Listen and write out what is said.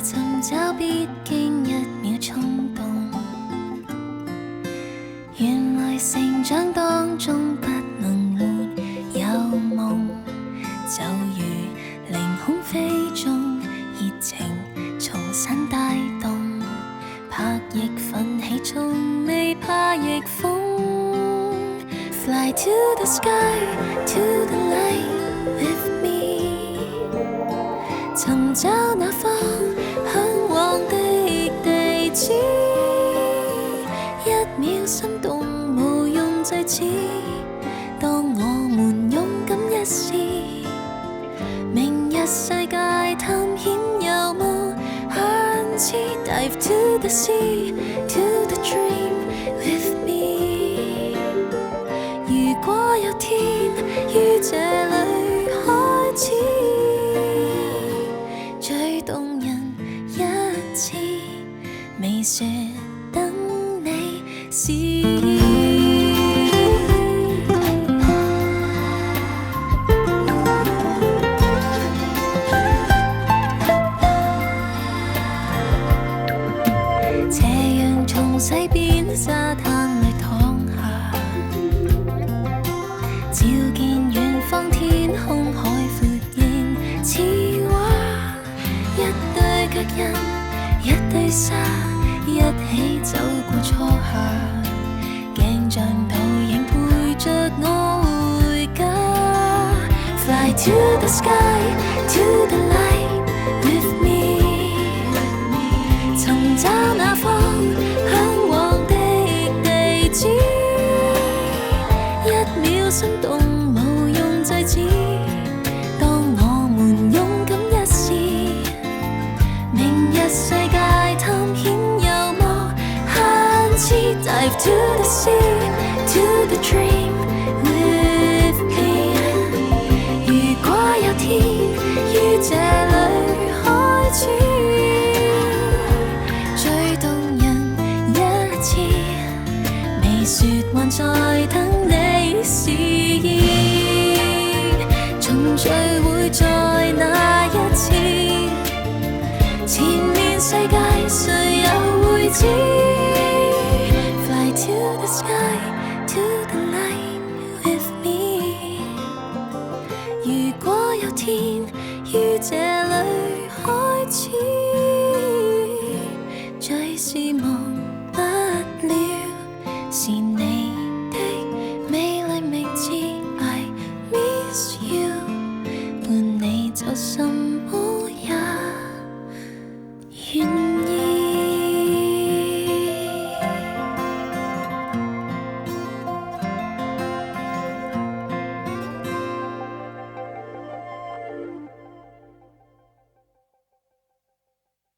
尋找必經一秒衝動，原來成長當中不能沒有夢，就如凌空飛中熱情重新帶動，拍翼奮起從未怕逆風。Fly to the sky, to the light with me， 尋找那方向往的地址，一秒心動無用制止，當我們勇敢一試，明日世界探險有無限次。 Dive to the sea, to the dream with me， 如果有天於這裡開始，最動人一次未說等你試。西邊沙灘裏躺下，照見遠方天空海闊映似畫，一對腳印一堆沙，一起走過初夏，鏡像倒影陪着我回家。 Fly to the sky, to the light with me， 尋找那方向往的地址，一秒心動無用制止，當我們勇敢一試，明日世界探險有無限次。 Dive to the sea, to the dream with me， 如果有天於這裡開始，說還在等你示意，重聚會在那一次，前面世界誰又會知。 Fly to the sky, to the light with me， 如果有天於這裡開始，最是忘不了是你的美麗名字 I miss you， 伴你走深